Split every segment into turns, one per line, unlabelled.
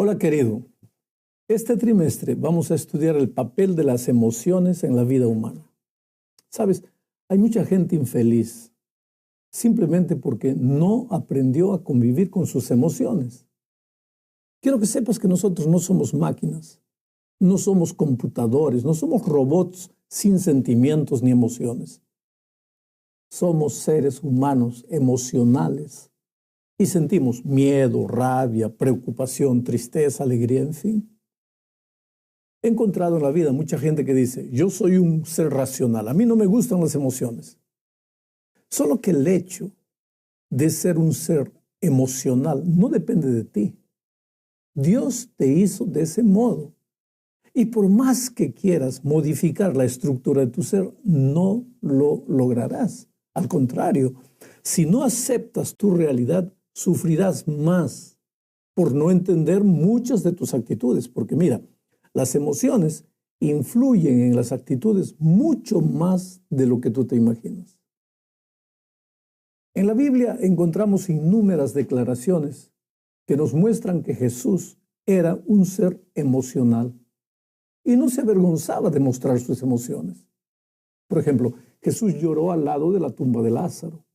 Hola querido, este trimestre vamos a estudiar el papel de las emociones en la vida humana. Sabes, hay mucha gente infeliz simplemente porque no aprendió a convivir con sus emociones. Quiero que sepas que nosotros no somos máquinas, no somos computadores, no somos robots sin sentimientos ni emociones. Somos seres humanos emocionales y sentimos miedo, rabia, preocupación, tristeza, alegría, en fin. He encontrado en la vida mucha gente que dice, yo soy un ser racional, a mí no me gustan las emociones. Solo que el hecho de ser un ser emocional no depende de ti. Dios te hizo de ese modo. Y por más que quieras modificar la estructura de tu ser, no lo lograrás. Al contrario, si no aceptas tu realidad, sufrirás más por no entender muchas de tus actitudes. Porque mira, las emociones influyen en las actitudes mucho más de lo que tú te imaginas. En la Biblia encontramos innúmeras declaraciones que nos muestran que Jesús era un ser emocional y no se avergonzaba de mostrar sus emociones. Por ejemplo, Jesús lloró al lado de la tumba de Lázaro.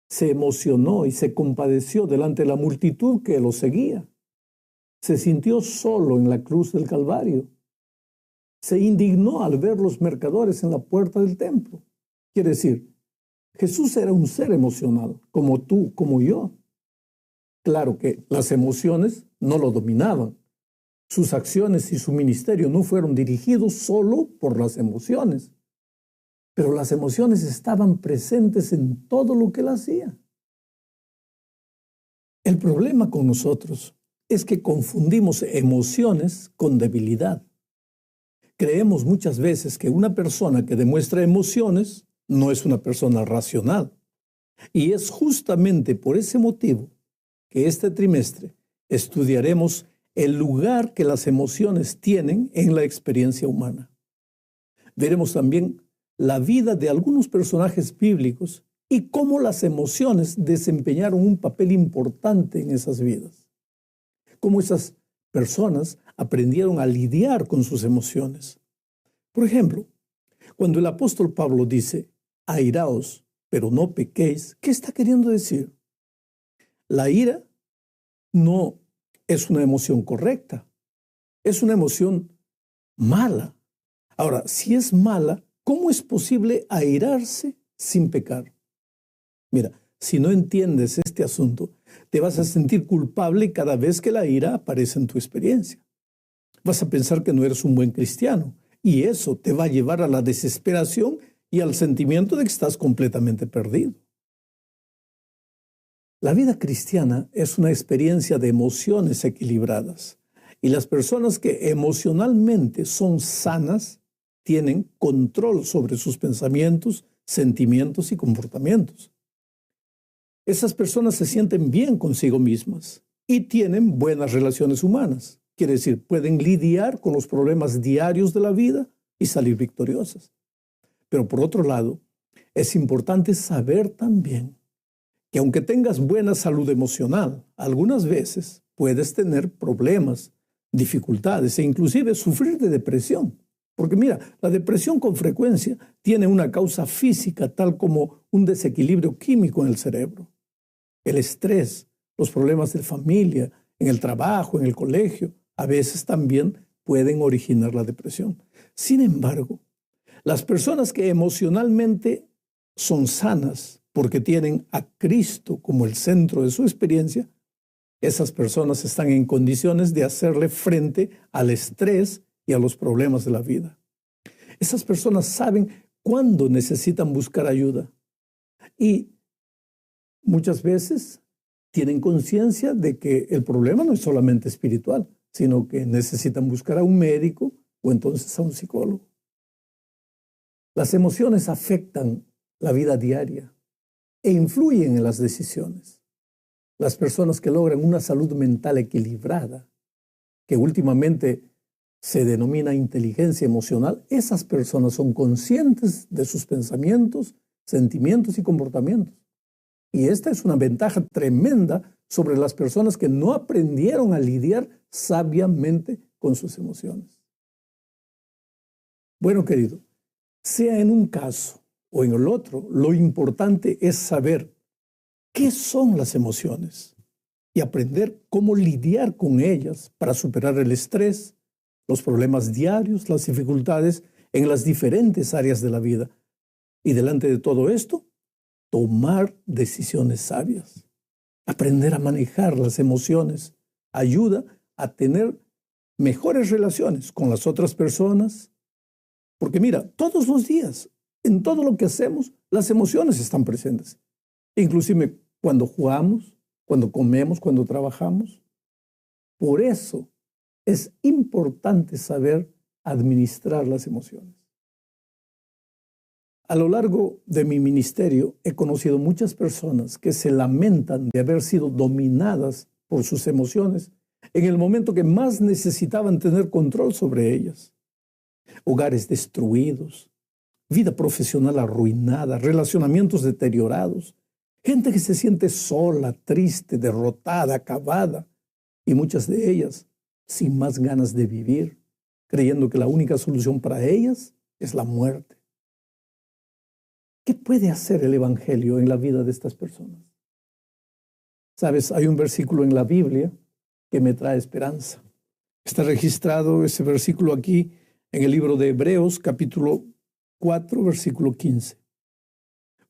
Se emocionó y se compadeció delante de la multitud que lo seguía. Se sintió solo en la cruz del Calvario. Se indignó al ver los mercaderes en la puerta del templo. Quiere decir, Jesús era un ser emocional, como tú, como yo. Claro que las emociones no lo dominaban. Sus acciones y su ministerio no fueron dirigidos solo por las emociones, pero las emociones estaban presentes en todo lo que él hacía. El problema con nosotros es que confundimos emociones con debilidad. Creemos muchas veces que una persona que demuestra emociones no es una persona racional. Y es justamente por ese motivo que este trimestre estudiaremos el lugar que las emociones tienen en la experiencia humana. Veremos también la vida de algunos personajes bíblicos y cómo las emociones desempeñaron un papel importante en esas vidas. Cómo esas personas aprendieron a lidiar con sus emociones. Por ejemplo, cuando el apóstol Pablo dice, airaos, pero no pequéis, ¿qué está queriendo decir? La ira no es una emoción correcta, es una emoción mala. Ahora, si es mala, ¿cómo es posible airarse sin pecar? Mira, si no entiendes este asunto, te vas a sentir culpable cada vez que la ira aparece en tu experiencia. Vas a pensar que no eres un buen cristiano y eso te va a llevar a la desesperación y al sentimiento de que estás completamente perdido. La vida cristiana es una experiencia de emociones equilibradas y las personas que emocionalmente son sanas tienen control sobre sus pensamientos, sentimientos y comportamientos. Esas personas se sienten bien consigo mismas y tienen buenas relaciones humanas. Quiere decir, pueden lidiar con los problemas diarios de la vida y salir victoriosas. Pero por otro lado, es importante saber también que aunque tengas buena salud emocional, algunas veces puedes tener problemas, dificultades e inclusive sufrir de depresión. Porque mira, la depresión con frecuencia tiene una causa física tal como un desequilibrio químico en el cerebro. El estrés, los problemas de familia, en el trabajo, en el colegio, a veces también pueden originar la depresión. Sin embargo, las personas que emocionalmente son sanas porque tienen a Cristo como el centro de su experiencia, esas personas están en condiciones de hacerle frente al estrés y a los problemas de la vida. Esas personas saben cuándo necesitan buscar ayuda y muchas veces tienen conciencia de que el problema no es solamente espiritual, sino que necesitan buscar a un médico o entonces a un psicólogo. Las emociones afectan la vida diaria e influyen en las decisiones. Las personas que logran una salud mental equilibrada, que últimamente se denomina inteligencia emocional, esas personas son conscientes de sus pensamientos, sentimientos y comportamientos. Y esta es una ventaja tremenda sobre las personas que no aprendieron a lidiar sabiamente con sus emociones. Bueno, querido, sea en un caso o en el otro, lo importante es saber qué son las emociones y aprender cómo lidiar con ellas para superar el estrés, los problemas diarios, las dificultades en las diferentes áreas de la vida. Y delante de todo esto, tomar decisiones sabias. Aprender a manejar las emociones ayuda a tener mejores relaciones con las otras personas. Porque mira, todos los días, en todo lo que hacemos, las emociones están presentes. Inclusive cuando jugamos, cuando comemos, cuando trabajamos. Por eso es importante saber administrar las emociones. A lo largo de mi ministerio he conocido muchas personas que se lamentan de haber sido dominadas por sus emociones en el momento que más necesitaban tener control sobre ellas. Hogares destruidos, vida profesional arruinada, relacionamientos deteriorados, gente que se siente sola, triste, derrotada, acabada, y muchas de ellas sin más ganas de vivir, creyendo que la única solución para ellas es la muerte. ¿Qué puede hacer el Evangelio en la vida de estas personas? Sabes, hay un versículo en la Biblia que me trae esperanza. Está registrado ese versículo aquí en el libro de Hebreos, capítulo 4, versículo 15.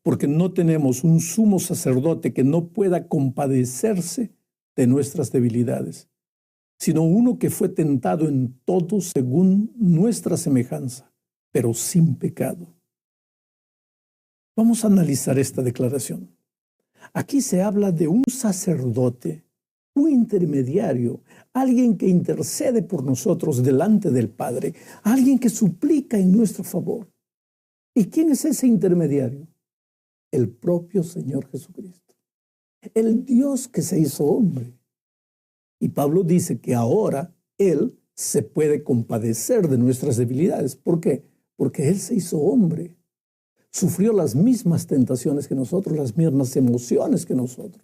Porque no tenemos un sumo sacerdote que no pueda compadecerse de nuestras debilidades, sino uno que fue tentado en todo según nuestra semejanza, pero sin pecado. Vamos a analizar esta declaración. Aquí se habla de un sacerdote, un intermediario, alguien que intercede por nosotros delante del Padre, alguien que suplica en nuestro favor. ¿Y quién es ese intermediario? El propio Señor Jesucristo, el Dios que se hizo hombre. Y Pablo dice que ahora Él se puede compadecer de nuestras debilidades. ¿Por qué? Porque Él se hizo hombre. Sufrió las mismas tentaciones que nosotros, las mismas emociones que nosotros.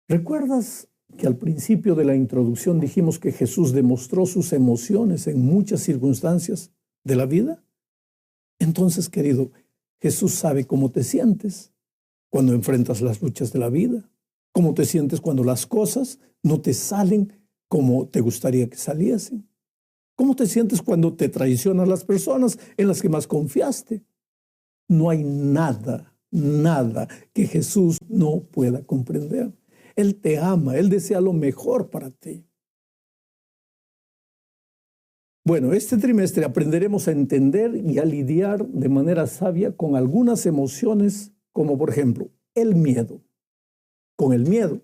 ¿Recuerdas que al principio de la introducción dijimos que Jesús demostró sus emociones en muchas circunstancias de la vida? Entonces, querido, Jesús sabe cómo te sientes cuando enfrentas las luchas de la vida, cómo te sientes cuando las cosas no te salen como te gustaría que saliesen. ¿Cómo te sientes cuando te traicionan las personas en las que más confiaste? No hay nada que Jesús no pueda comprender. Él te ama, Él desea lo mejor para ti. Bueno, este trimestre aprenderemos a entender y a lidiar de manera sabia con algunas emociones, como por ejemplo, el miedo. Con el miedo,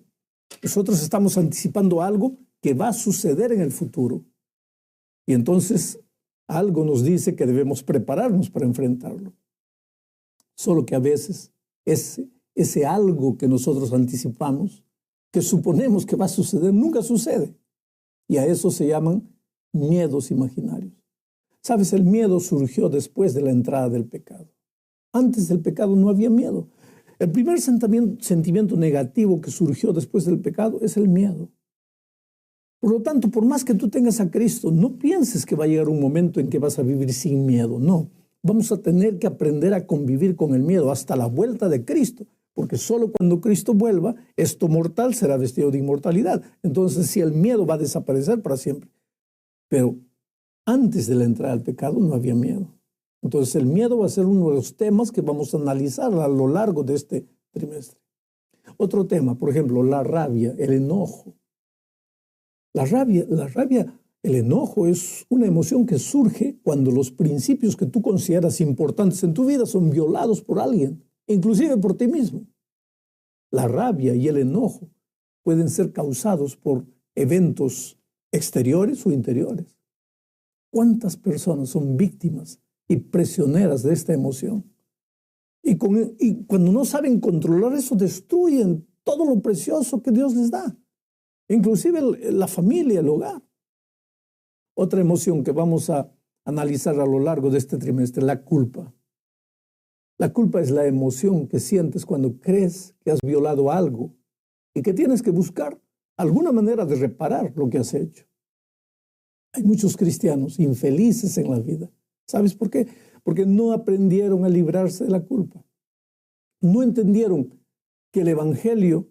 nosotros estamos anticipando algo que va a suceder en el futuro. Y entonces algo nos dice que debemos prepararnos para enfrentarlo. Solo que a veces ese algo que nosotros anticipamos, que suponemos que va a suceder, nunca sucede. Y a eso se llaman miedos imaginarios. Sabes, el miedo surgió después de la entrada del pecado. Antes del pecado no había miedo. El primer sentimiento negativo que surgió después del pecado es el miedo. Por lo tanto, por más que tú tengas a Cristo, no pienses que va a llegar un momento en que vas a vivir sin miedo. No, vamos a tener que aprender a convivir con el miedo hasta la vuelta de Cristo, porque solo cuando Cristo vuelva, esto mortal será vestido de inmortalidad. Entonces, si el miedo va a desaparecer para siempre. Pero antes de la entrada al pecado no había miedo. Entonces, el miedo va a ser uno de los temas que vamos a analizar a lo largo de este trimestre. Otro tema, por ejemplo, la rabia, el enojo. La rabia, el enojo es una emoción que surge cuando los principios que tú consideras importantes en tu vida son violados por alguien, inclusive por ti mismo. La rabia y el enojo pueden ser causados por eventos exteriores o interiores. ¿Cuántas personas son víctimas y prisioneras de esta emoción? Y cuando no saben controlar eso, destruyen todo lo precioso que Dios les da. Inclusive la familia, el hogar. Otra emoción que vamos a analizar a lo largo de este trimestre, la culpa. La culpa es la emoción que sientes cuando crees que has violado algo y que tienes que buscar alguna manera de reparar lo que has hecho. Hay muchos cristianos infelices en la vida. ¿Sabes por qué? Porque no aprendieron a librarse de la culpa. No entendieron que el Evangelio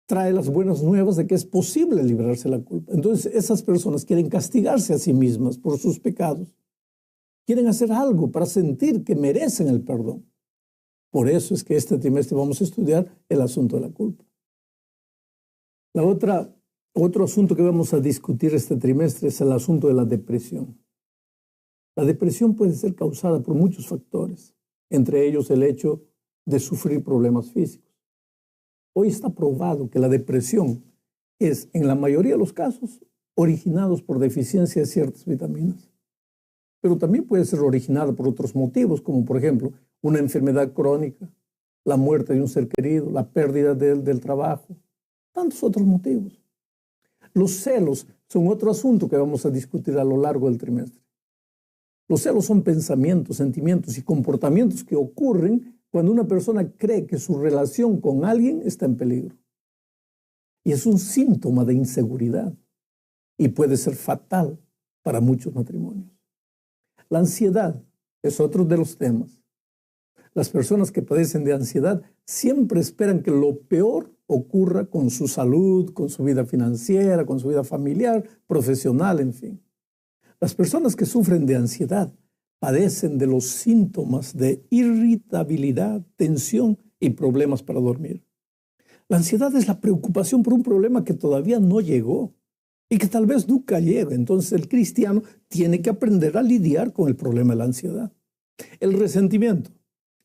trae las buenas nuevas de que es posible librarse de la culpa. Entonces esas personas quieren castigarse a sí mismas por sus pecados. Quieren hacer algo para sentir que merecen el perdón. Por eso es que este trimestre vamos a estudiar el asunto de la culpa. Otro asunto que vamos a discutir este trimestre es el asunto de la depresión. La depresión puede ser causada por muchos factores, entre ellos el hecho de sufrir problemas físicos. Hoy está probado que la depresión es, en la mayoría de los casos, originados por deficiencia de ciertas vitaminas. Pero también puede ser originada por otros motivos, como por ejemplo, una enfermedad crónica, la muerte de un ser querido, la pérdida del trabajo, tantos otros motivos. Los celos son otro asunto que vamos a discutir a lo largo del trimestre. Los celos son pensamientos, sentimientos y comportamientos que ocurren cuando una persona cree que su relación con alguien está en peligro. Y es un síntoma de inseguridad y puede ser fatal para muchos matrimonios. La ansiedad es otro de los temas. Las personas que padecen de ansiedad siempre esperan que lo peor ocurra con su salud, con su vida financiera, con su vida familiar, profesional, en fin. Las personas que sufren de ansiedad padecen de los síntomas de irritabilidad, tensión y problemas para dormir. La ansiedad es la preocupación por un problema que todavía no llegó y que tal vez nunca llegue. Entonces el cristiano tiene que aprender a lidiar con el problema de la ansiedad. El resentimiento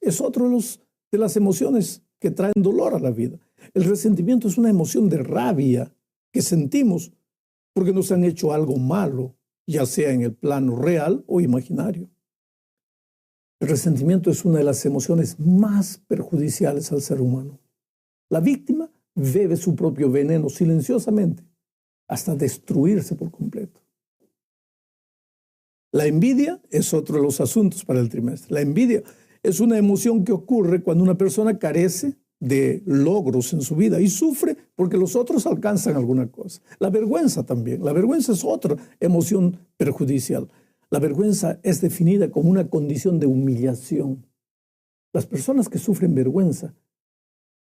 es otro de las emociones que traen dolor a la vida. El resentimiento es una emoción de rabia que sentimos porque nos han hecho algo malo, ya sea en el plano real o imaginario. El resentimiento es una de las emociones más perjudiciales al ser humano. La víctima bebe su propio veneno silenciosamente hasta destruirse por completo. La envidia es otro de los asuntos para el trimestre. La envidia es una emoción que ocurre cuando una persona carece de logros en su vida y sufre porque los otros alcanzan alguna cosa. La vergüenza también. La vergüenza es otra emoción perjudicial. La vergüenza es definida como una condición de humillación. Las personas que sufren vergüenza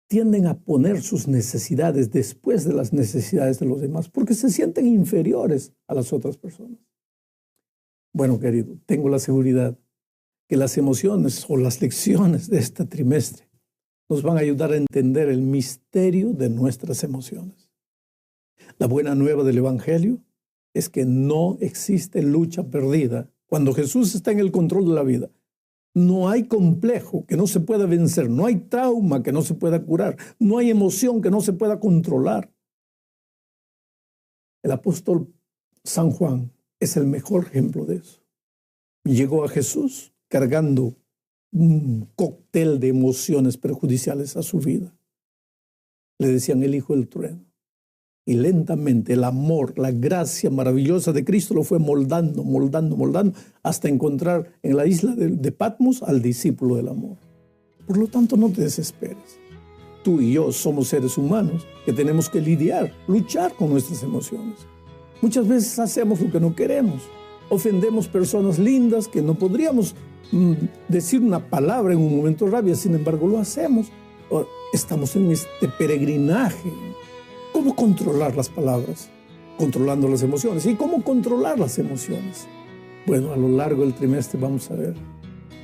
tienden a poner sus necesidades después de las necesidades de los demás porque se sienten inferiores a las otras personas. Bueno, querido, tengo la seguridad que las emociones o las lecciones de este trimestre nos van a ayudar a entender el misterio de nuestras emociones. La buena nueva del Evangelio es que no existe lucha perdida cuando Jesús está en el control de la vida. No hay complejo que no se pueda vencer, no hay trauma que no se pueda curar, no hay emoción que no se pueda controlar. El apóstol San Juan es el mejor ejemplo de eso. Llegó a Jesús cargando un cóctel de emociones perjudiciales a su vida. Le decían el hijo del trueno. Y lentamente el amor, la gracia maravillosa de Cristo lo fue moldando hasta encontrar en la isla de Patmos al discípulo del amor. Por lo tanto, no te desesperes. Tú y yo somos seres humanos que tenemos que lidiar, luchar con nuestras emociones. Muchas veces hacemos lo que no queremos. Ofendemos personas lindas que no podríamos decir una palabra en un momento de rabia, sin embargo lo hacemos. Estamos en este peregrinaje. ¿Cómo controlar las palabras? Controlando las emociones. ¿Y cómo controlar las emociones? Bueno, a lo largo del trimestre vamos a ver.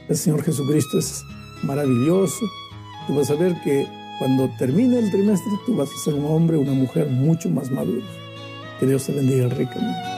El Señor Jesucristo es maravilloso. Tú vas a ver que cuando termine el trimestre tú vas a ser un hombre o una mujer mucho más maduros. Que Dios te bendiga ricamente.